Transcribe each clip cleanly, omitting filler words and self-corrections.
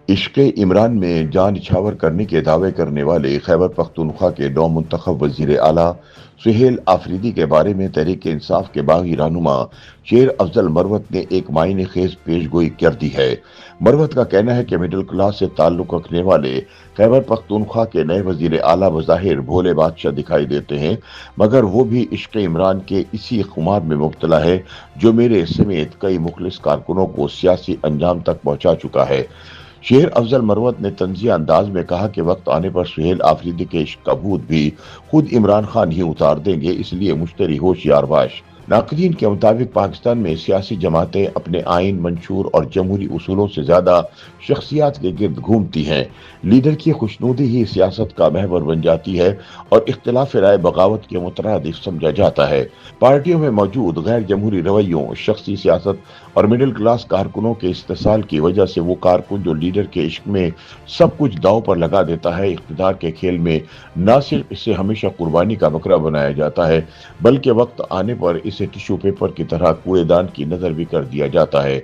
عشق عمران میں جان نچھاور کرنے کے دعوے کرنے والے خیبر پختونخوا کے نو منتخب وزیر اعلیٰ سہیل آفریدی کے بارے میں تحریک انصاف کے باغی رہنما شیر افضل مروت نے ایک معنی خیز پیش گوئی کر دی ہے۔ مروت کا کہنا ہے کہ مڈل کلاس سے تعلق رکھنے والے خیبر پختونخوا کے نئے وزیر اعلیٰ بظاہر بھولے بادشاہ دکھائی دیتے ہیں، مگر وہ بھی عشق عمران کے اسی خمار میں مبتلا ہے جو میرے سمیت کئی مخلص کارکنوں کو سیاسی انجام تک پہنچا چکا ہے۔ شیر افضل مروت نے طنزیہ انداز میں کہا کہ وقت آنے پر سہیل آفریدی کے عشق کا بھوت بھی خود عمران خان ہی اتار دیں گے، اس لیے مشتری ہوشیار باش۔ ناقدین کے مطابق پاکستان میں سیاسی جماعتیں اپنے آئین، منشور اور جمہوری اصولوں سے زیادہ شخصیات کے گرد گھومتی ہیں۔ لیڈر کی خوشنودی ہی سیاست کا محور بن جاتی ہے اور اختلاف رائے بغاوت کے مترادف سمجھا جاتا ہے۔ پارٹیوں میں موجود غیر جمہوری رویوں، شخصی سیاست اور مڈل کلاس کارکنوں کے استحصال کی وجہ سے وہ کارکن جو لیڈر کے عشق میں سب کچھ داؤ پر لگا دیتا ہے، اقتدار کے کھیل میں نہ صرف اسے ہمیشہ قربانی کا بکرا بنایا جاتا ہے بلکہ وقت آنے پر اسے ٹشو پیپر کی طرح کوڑے دان کی نظر بھی کر دیا جاتا ہے۔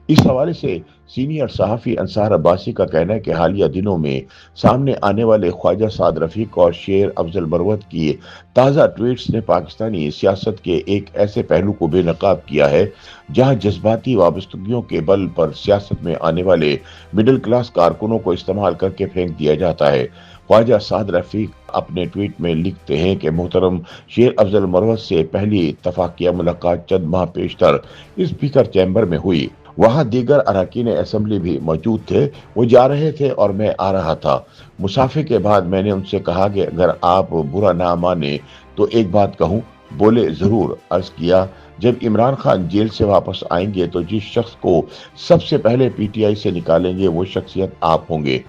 اس حوالے سے سینئر صحافی انصار عباسی کا کہنا ہے کہ حالیہ دنوں میں سامنے آنے والے خواجہ سعد رفیق اور شیر افضل مروت کی تازہ ٹویٹس نے پاکستانی سیاست کے ایک ایسے پہلو کو بے نقاب کیا ہے جہاں جذباتی وابستگیوں کے بل پر سیاست میں آنے والے مڈل کلاس کارکنوں کو استعمال کر کے پھینک دیا جاتا ہے۔ خواجہ سعد رفیق اپنے ٹویٹ میں لکھتے ہیں کہ محترم شیر افضل مروت سے پہلی اتفاقیہ ملاقات چند ماہ پیشتر اسپیکر چیمبر میں ہوئی۔ وہاں دیگر اراکین اسمبلی بھی موجود تھے، وہ جا رہے تھے اور میں آ رہا تھا۔ مصافحے کے بعد میں نے ان سے کہا کہ اگر آپ برا نہ مانیں تو ایک بات کہوں؟ بولے ضرور۔ عرض کیا جب عمران خان جیل سے واپس آئیں گے تو جس شخص کو سب سے پہلے پی ٹی آئی سے نکالیں گے وہ شخصیت آپ ہوں گے۔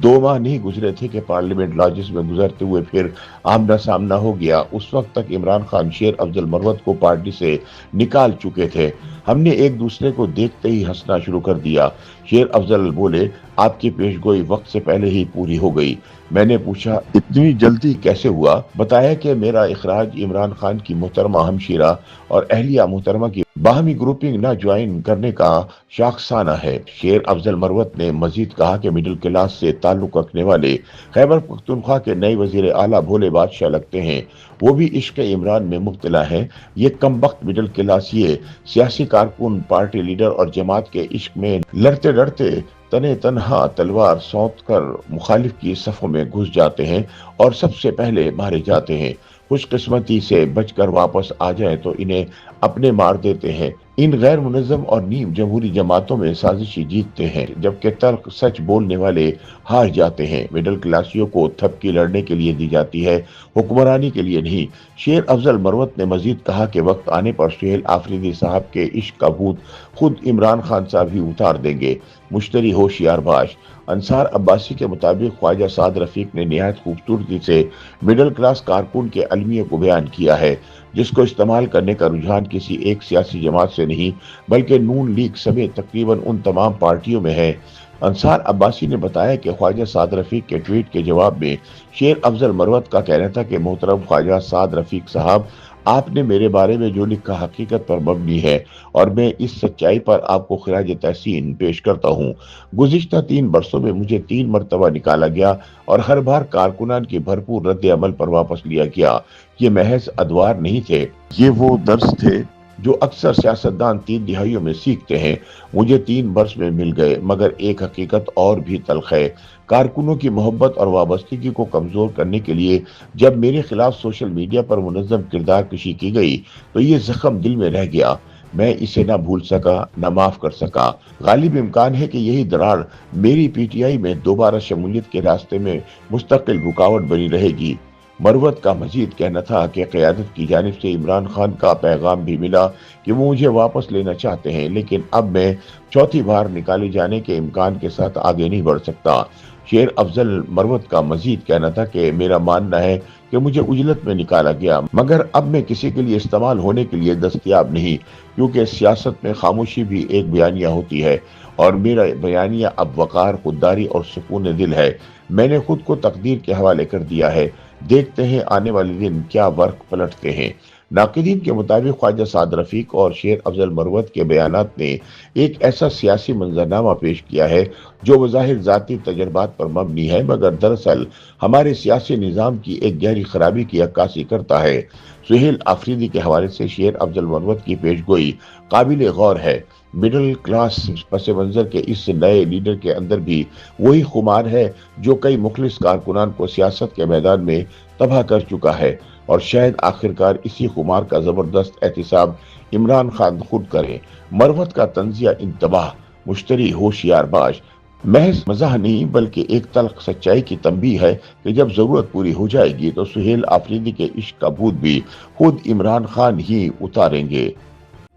2 ماہ نہیں گزرے تھے کہ پارلیمنٹ لاجز میں گزرتے ہوئے پھر آمنا سامنا ہو گیا۔ اس وقت تک عمران خان شیر افضل مروت کو پارٹی سے نکال چکے تھے۔ ہم نے ایک دوسرے کو دیکھتے ہی ہنسنا شروع کر دیا۔ شیر افضل بولے آپ کی پیش گوئی وقت سے پہلے ہی پوری ہو گئی۔ میں نے پوچھا اتنی جلدی کیسے ہوا؟ بتایا کہ میرا اخراج عمران خان کی محترمہ ہمشیرہ اور اہلیہ محترمہ کی باہمی گروپنگ نہ جوائن کرنے کا شاخسانہ ہے۔ شیر افضل مروت نے مزید کہا کہ مڈل کلاس سے تعلق رکھنے والے خیبر پختونخوا کے نئے وزیر اعلیٰ بھولے بادشاہ لگتے ہیں، وہ بھی عشق عمران میں مبتلا ہیں۔ یہ کمبخت مڈل کلاس، یہ سیاسی کارکن پارٹی لیڈر اور جماعت کے عشق میں لڑتے لڑتے تنے تنہا تلوار سونت کر مخالف کی صفوں میں گھس جاتے ہیں اور سب سے پہلے مارے جاتے ہیں۔ خوش قسمتی سے بچ کر واپس آ جائیں تو انہیں اپنے مار دیتے ہیں۔ ان غیر منظم اور نیم جمہوری جماعتوں میں سازشی جیتتے ہیں جبکہ تلخ سچ بولنے والے ہار جاتے ہیں۔ مڈل کلاسیوں کو تھپکی لڑنے کے لیے دی جاتی ہے، حکمرانی کے لیے نہیں۔ شیر افضل مروت نے مزید کہا کہ وقت آنے پر سہیل آفریدی صاحب کے عشق کا بھوت خود عمران خان صاحب ہی اتار دیں گے، مشتری ہوشیار باش۔ انصار عباسی کے مطابق خواجہ سعد رفیق نے نہایت خوبصورتی سے مڈل کلاس کارکن کے المیہ کو بیان کیا ہے، جس کو استعمال کرنے کا رجحان کسی ایک سیاسی جماعت سے نہیں بلکہ نون لیگ سمیت تقریباً ان تمام پارٹیوں میں ہے۔ انصار عباسی نے بتایا کہ خواجہ سعد رفیق کے ٹویٹ کے جواب میں شیر افضل مروت کا کہنا تھا کہ محترم خواجہ سعد رفیق صاحب، آپ نے میرے بارے میں جو لکھا حقیقت پر مبنی ہے اور میں اس سچائی پر آپ کو خراج تحسین پیش کرتا ہوں۔ گزشتہ 3 برسوں میں مجھے 3 مرتبہ نکالا گیا اور ہر بار کارکنان کی بھرپور رد عمل پر واپس لیا گیا۔ یہ محض ادوار نہیں تھے، یہ وہ درس تھے جو اکثر سیاستدان 3 دہائیوں میں سیکھتے ہیں۔ مجھے 3 برس میں مل گئے، مگر ایک حقیقت اور بھی تلخ ہے۔ کارکنوں کی محبت اور وابستگی کو کمزور کرنے کے لیے جب میرے خلاف سوشل میڈیا پر منظم کردار کشی کی گئی تو یہ زخم دل میں رہ گیا۔ میں اسے نہ بھول سکا، نہ معاف کر سکا۔ غالب امکان ہے کہ یہی درار میری پی ٹی آئی میں دوبارہ شمولیت کے راستے میں مستقل رکاوٹ بنی رہے گی۔ مروت کا مزید کہنا تھا کہ قیادت کی جانب سے عمران خان کا پیغام بھی ملا کہ وہ مجھے واپس لینا چاہتے ہیں، لیکن اب میں چوتھی بار نکالے جانے کے امکان کے ساتھ آگے نہیں بڑھ سکتا۔ شیر افضل مروت کا مزید کہنا تھا کہ میرا ماننا ہے کہ مجھے اجلت میں نکالا گیا، مگر اب میں کسی کے لیے استعمال ہونے کے لیے دستیاب نہیں، کیونکہ سیاست میں خاموشی بھی ایک بیانیہ ہوتی ہے اور میرا بیانیہ اب وقار، خودداری اور سکون دل ہے۔ میں نے خود کو تقدیر کے حوالے کر دیا ہے، دیکھتے ہیں آنے والے دن کیا ورق پلٹتے ہیں۔ ناقدین کے مطابق خواجہ سعد رفیق اور شیر افضل مروت کے بیانات نے ایک ایسا سیاسی منظرنامہ پیش کیا ہے جو بظاہر ذاتی تجربات پر مبنی ہے مگر دراصل ہمارے سیاسی نظام کی ایک گہری خرابی کی عکاسی کرتا ہے۔ سہیل آفریدی کے حوالے سے شیر افضل مروت کی پیش گوئی قابل غور ہے۔ مڈل کلاس پس منظر کے اس نئے لیڈر کے اندر بھی وہی خمار ہے جو کئی مخلص کارکنان کو سیاست کے میدان میں تباہ کر چکا ہے، اور شاید آخرکار اسی خمار کا زبردست احتساب عمران خان خود کرے۔ مروت کا طنزیہ انتباہ، مشتری ہوشیار باش، محض مزاح نہیں بلکہ ایک تلخ سچائی کی تنبیہ ہے کہ جب ضرورت پوری ہو جائے گی تو سہیل آفریدی کے عشق کا بھوت بھی خود عمران خان ہی اتاریں گے۔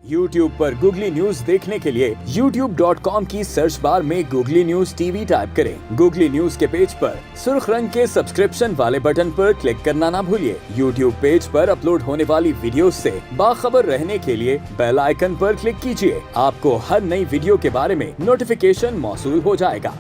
YouTube پر گوگلی نیوز دیکھنے کے لیے youtube.com کی سرچ بار میں googly news T V type کریں۔ گوگلی نیوز کے پیج پر سرخ رنگ کے سبسکرپشن والے بٹن پر کلک کرنا نہ بھولیے۔ YouTube پیج پر اپلوڈ ہونے والی ویڈیوز سے باخبر رہنے کے لیے بیل آئیکن پر کلک کیجیے۔ آپ کو ہر نئی ویڈیو کے بارے میں نوٹیفیکیشن موصول ہو جائے گا۔